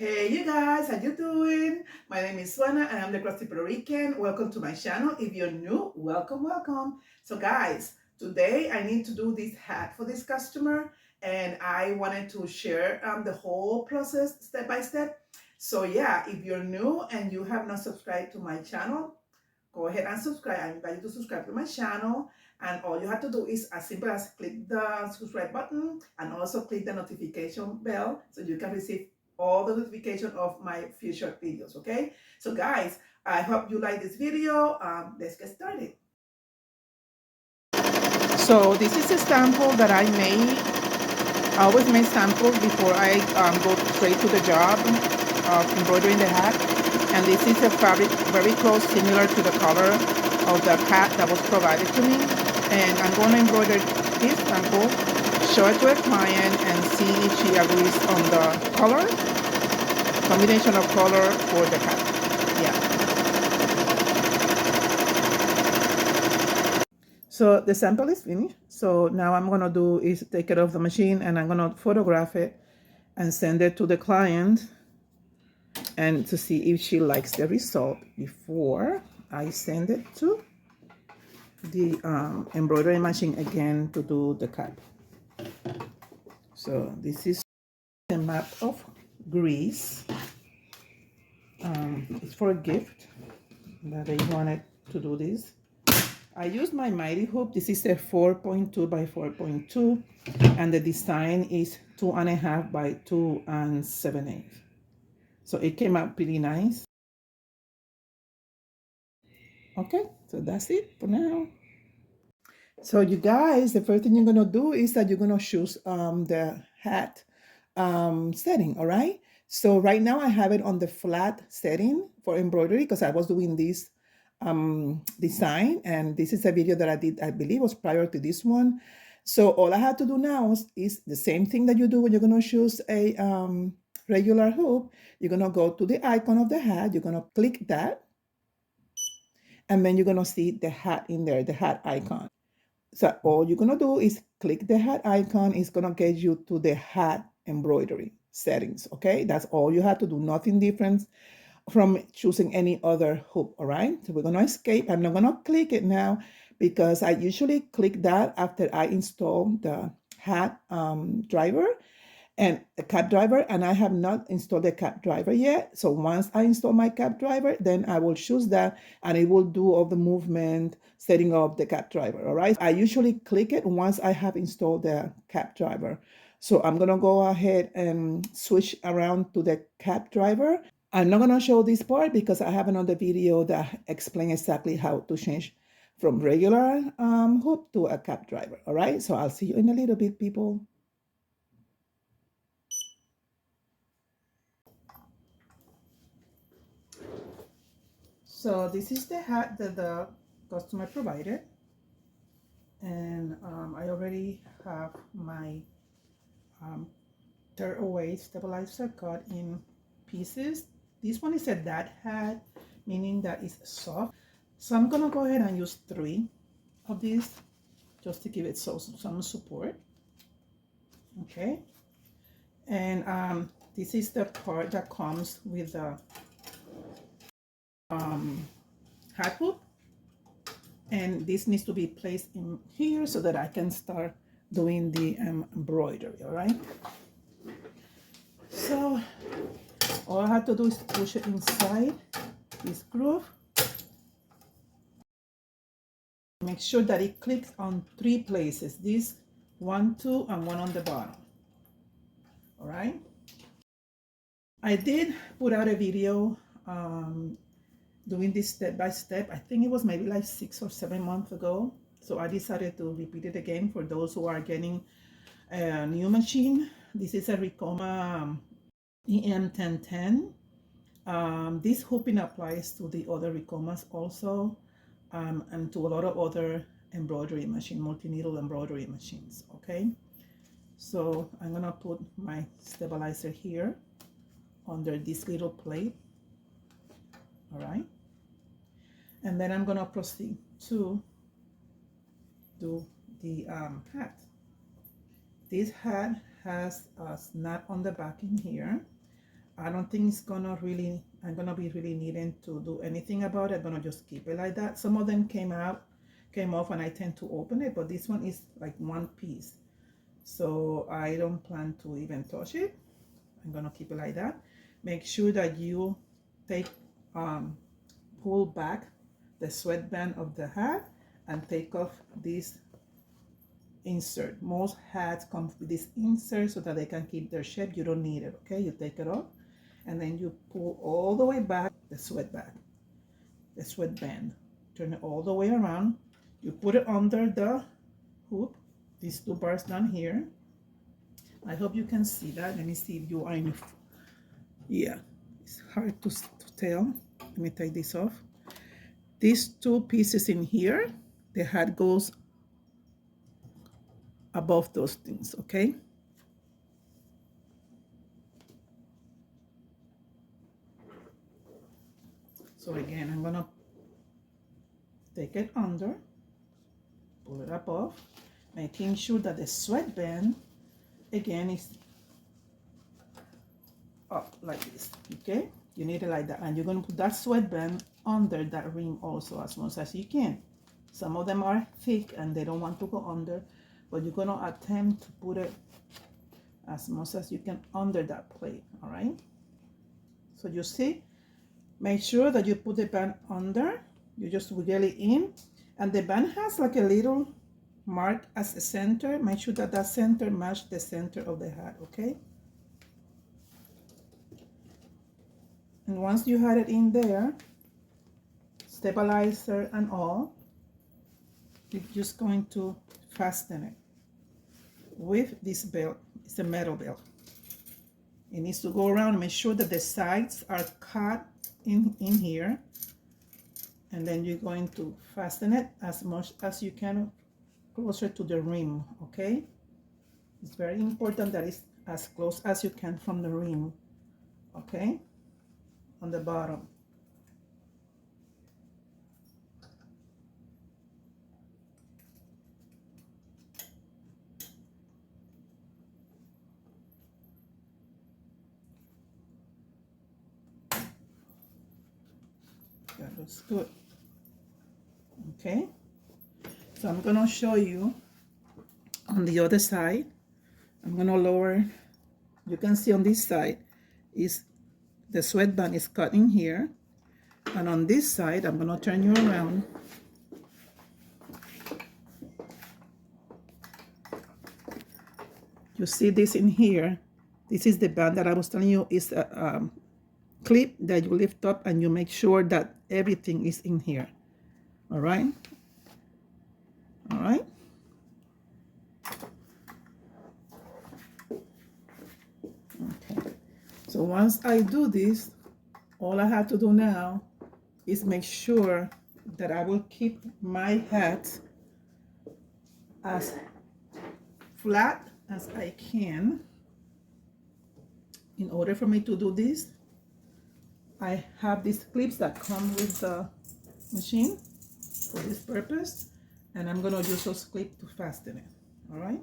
Hey you guys, how you doing? My name is Juana and I'm the crusty Puerto Rican. Welcome to my channel. If you're new, welcome. So guys, today I need to do this hat for this customer and I wanted to share the whole process step by step. So yeah, if you're new and you have not subscribed to my channel, go ahead and subscribe. I invite you to subscribe to my channel, and all you have to do is as simple as click the subscribe button and also click the notification bell so you can receive all the notification of my future videos. Okay, so guys, I hope you like this video. Let's get started. So this is a sample that I made. I always make samples before I go straight to the job of embroidering the hat. And this is a fabric very close, similar to the color of the hat that was provided to me. And I'm going to embroider this sample, show it to a client, and see if she agrees on the color, combination of color for the hat. Yeah. So the sample is finished. So now I'm going to do is take it off the machine and I'm going to photograph it and send it to the client and to see if she likes the result before I send it to the embroidery machine again to do the cap. So this is a map of Greece. It's for a gift that they wanted to do this. I used my mighty hoop. This is a 4.2 by 4.2 and the design is 2.5 by 2 7/8. So it came out pretty nice. Okay, so that's it for now. So you guys, the first thing you're gonna do is that you're gonna choose the hat setting, all right? So right now I have it on the flat setting for embroidery because I was doing this design, and this is a video that I did, I believe was prior to this one. So all I have to do now is the same thing that you do when you're gonna choose a regular hoop. You're gonna go to the icon of the hat, you're gonna click that, and then you're gonna see the hat in there, the hat icon. So all you're gonna do is click the hat icon. It's gonna get you to the hat embroidery settings, okay? That's all you have to do, nothing different from choosing any other hoop, all right? So we're gonna escape. I'm not gonna click it now because I usually click that after I install the hat driver and the cap driver, and I have not installed the cap driver yet. So once I install my cap driver, then I will choose that and it will do all the movement setting up the cap driver, all right? I usually click it once I have installed the cap driver. So I'm gonna go ahead and switch around to the cap driver. I'm not gonna show this part because I have another video that explains exactly how to change from regular hoop to a cap driver, all right? So I'll see you in a little bit, people. So this is the hat that the customer provided, and I already have my tear-away stabilizer cut in pieces. This one is a dad hat, meaning that it's soft. So I'm gonna go ahead and use 3 of these just to give it some support. Okay, and this is the part that comes with the hat hook. And this needs to be placed in here so that I can start doing the embroidery, all right? So all I have to do is push it inside this groove. Make sure that it clicks on 3 places, this 1, 2, and 1 on the bottom, all right? I did put out a video doing this step by step. I think it was maybe like 6 or 7 months ago. So I decided to repeat it again for those who are getting a new machine. This is a Ricoma EM1010. This hooping applies to the other Ricomas also, and to a lot of other embroidery machine, multi-needle embroidery machines, okay? So I'm gonna put my stabilizer here under this little plate, all right? And then I'm gonna proceed to do the hat. This hat has a snap on the back in here. I don't think it's gonna really, I'm gonna be really needing to do anything about it. I'm gonna just keep it like that. Some of them came off, and I tend to open it, but this one is like one piece. So I don't plan to even touch it. I'm gonna keep it like that. Make sure that you take, pull back the sweatband of the hat and take off this insert. Most hats come with this insert so that they can keep their shape. You don't need it, okay? You take it off, and then you pull all the way back the sweatband. Turn it all the way around. You put it under the hoop, these two bars down here. I hope you can see that. Let me see if you are in. Yeah, it's hard to tell. Let me take this off. These two pieces in here, the hat goes above those things, okay? So again, I'm gonna take it under, pull it above, making sure that the sweatband again is up like this, okay? You need it like that, and you're gonna put that sweatband under that rim also as much as you can. Some of them are thick and they don't want to go under, but you're gonna attempt to put it as much as you can under that plate, all right? So you see, make sure that you put the band under, you just wiggle it in, and the band has like a little mark as a center. Make sure that that center matches the center of the hat, okay? And once you had it in there, stabilizer and all, you're just going to fasten it with this belt. It's a metal belt. It needs to go around and make sure that the sides are cut in here, and then you're going to fasten it as much as you can closer to the rim, okay? It's very important that it's as close as you can from the rim, okay? On the bottom. That looks good. Okay, so I'm gonna show you on the other side. I'm gonna lower. You can see on this side is the sweatband is cut in here, and on this side I'm gonna turn you around. You see this in here. This is the band that I was telling you is a clip that you lift up, and you make sure that everything is in here. All right. All right. Okay. So once I do this, all I have to do now is make sure that I will keep my hat as flat as I can. In order for me to do this, I have these clips that come with the machine for this purpose, and I'm gonna use those clips to fasten it. All right.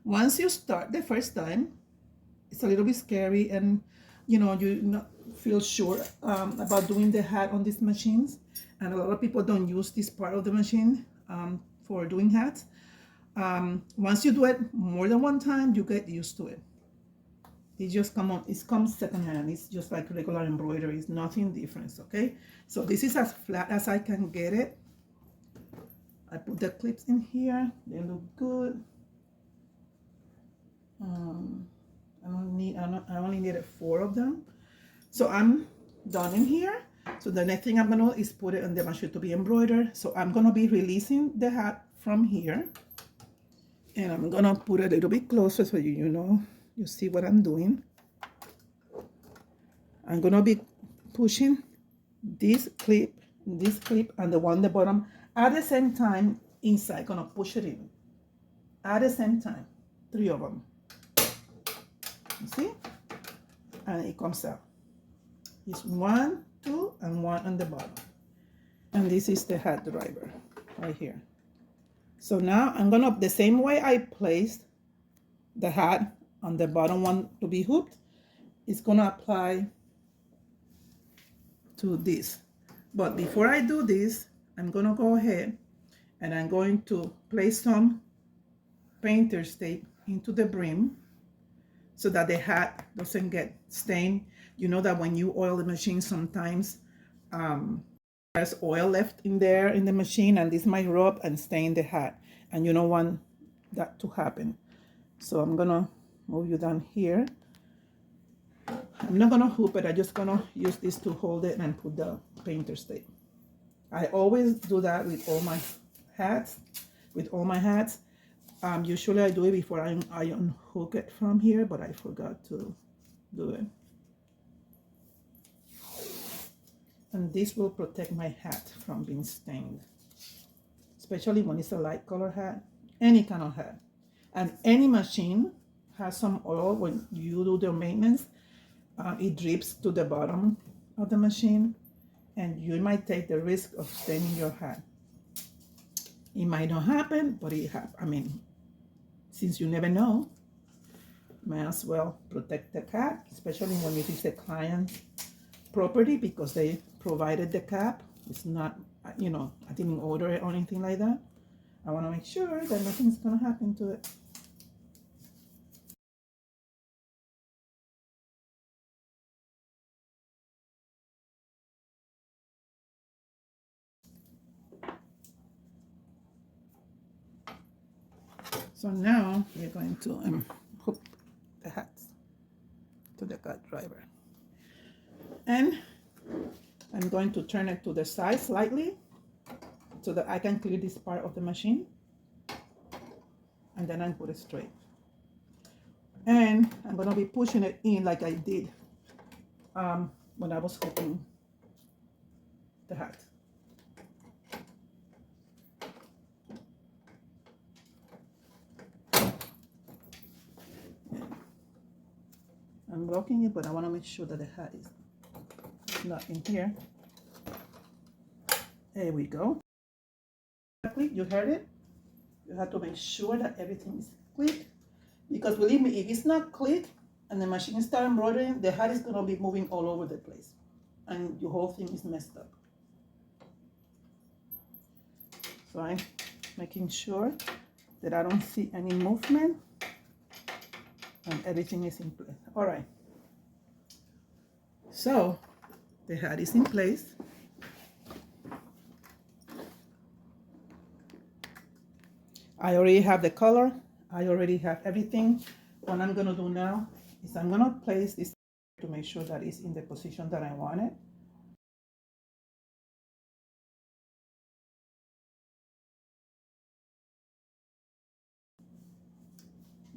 Once you start the first time, it's a little bit scary, and you know, you not feel sure about doing the hat on these machines, and a lot of people don't use this part of the machine for doing hats. Once you do it more than one time, you get used to it. It just comes secondhand. It's just like regular embroidery. It's nothing different, okay? So this is as flat as I can get it. I put the clips in here. They look good. I only needed 4 of them. So I'm done in here. So the next thing I'm gonna do is put it on the machine to be embroidered. So I'm gonna be releasing the hat from here. And I'm gonna put it a little bit closer so you know, you see what I'm doing. I'm gonna be pushing this clip, and the one at the bottom at the same time inside. Gonna push it in at the same time, 3 of them. You see? And it comes out. It's 1, 2, and 1 on the bottom. And this is the hat driver right here. So now I'm gonna, the same way I placed the hat on the bottom one to be hooped, it's gonna apply to this. But before I do this, I'm gonna go ahead and I'm going to place some painter's tape into the brim so that the hat doesn't get stained. You know that when you oil the machine, sometimes there's oil left in there in the machine, and this might rub and stain the hat, and you don't want that to happen. So I'm gonna move you down here. I'm not gonna hoop it, I'm just gonna use this to hold it and put the painter's tape. I always do that with all my hats. Usually I do it before I unhook it from here, but I forgot to do it. And this will protect my hat from being stained, especially when it's a light color hat, any kind of hat. And any machine has some oil. When you do the maintenance, it drips to the bottom of the machine, and you might take the risk of staining your hat. It might not happen, but it happens. I mean, since you never know, may as well protect the cap, especially when it is a client property, because they provided the cap. It's not, you know, I didn't order it or anything like that. I want to make sure that nothing's going to happen to it. So now we're going to hook the hats to the cut driver. And I'm going to turn it to the side slightly so that I can clear this part of the machine. And then I put it straight. And I'm going to be pushing it in like I did when I was hooking the hat. I'm blocking it, but I want to make sure that the hat is not in here. There we go. You heard it? You have to make sure that everything is click, because believe me, if it's not click and the machine starts embroidering, the hat is going to be moving all over the place and your whole thing is messed up. So I'm making sure that I don't see any movement and everything is in place. All right, so the hat is in place. I already have the color, I already have everything. What I'm going to do now is I'm going to place this to make sure that it's in the position that I want it.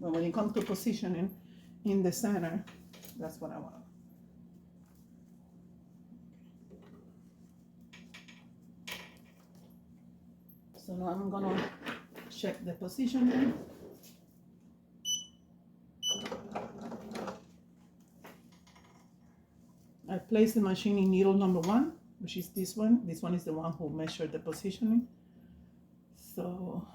But when it comes to positioning in the center, that's what I want. So now I'm gonna check the positioning. I place the machine in needle number 1, which is this one. This one is the one who measured the positioning. So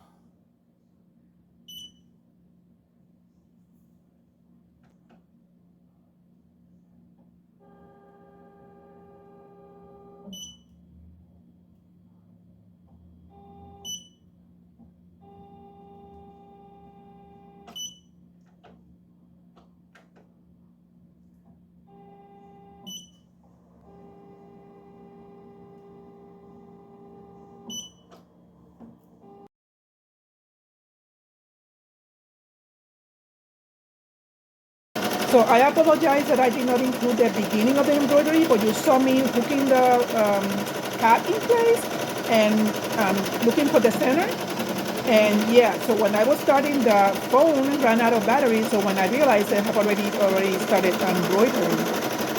So I apologize that I did not include the beginning of the embroidery, but you saw me hooking the hat in place and looking for the center. And yeah, so when I was starting, the phone ran out of battery. So when I realized I have already started embroidering.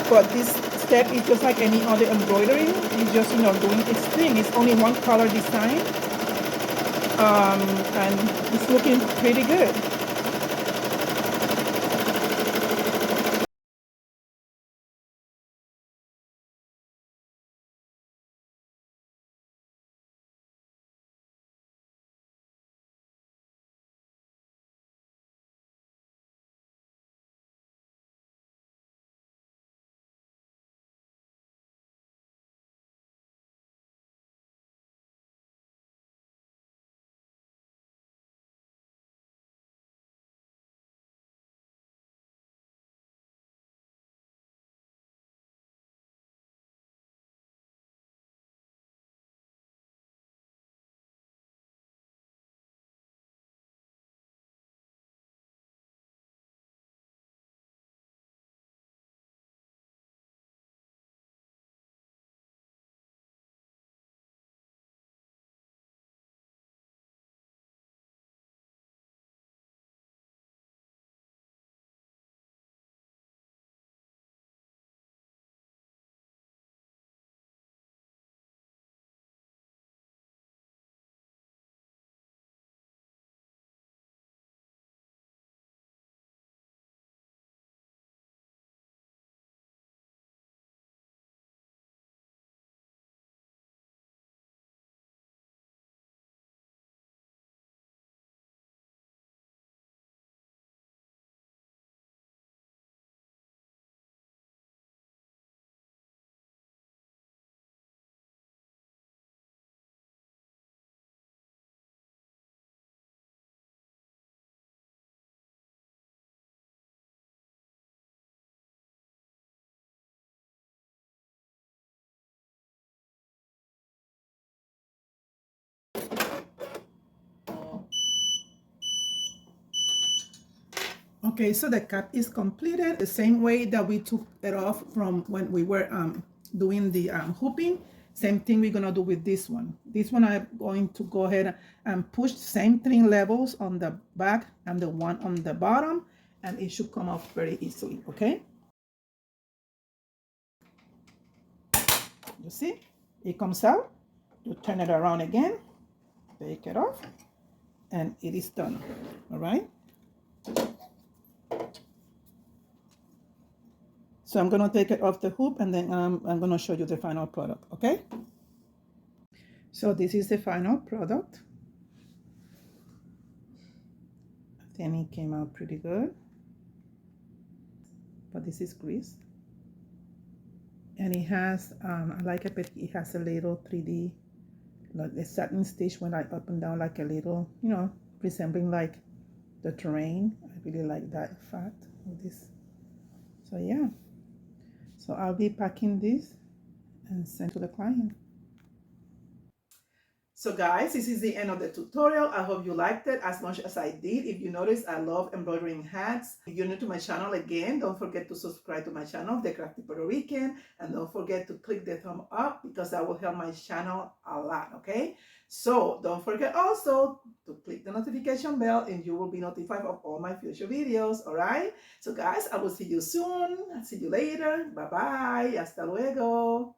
But this step is just like any other embroidery. It's just, you know, doing its thing. It's only one color design. And it's looking pretty good. Okay, so the cap is completed the same way that we took it off from when we were doing the hooping. Same thing we're gonna do with this one. This one I'm going to go ahead and push same 3 levels on the back and the one on the bottom, and it should come off very easily, okay? You see, it comes out. You turn it around again, take it off, and it is done, all right? So I'm gonna take it off the hoop, and then I'm gonna show you the final product, okay? So this is the final product. I think it came out pretty good, but this is grease. And it has, I like it, but it has a little 3D, like the satin stitch went like up and down like a little, you know, resembling like the terrain. I really like that fact of this. So yeah, so I'll be packing this and send to the client. So guys, this is the end of the tutorial. I hope you liked it as much as I did. If you notice, I love embroidering hats. If you're new to my channel, again, don't forget to subscribe to my channel, The Crafty Puerto Rican, and don't forget to click the thumb up because that will help my channel a lot, okay? So don't forget also to click the notification bell and you will be notified of all my future videos, all right? So guys, I will see you soon. I'll see you later. Bye-bye. Hasta luego.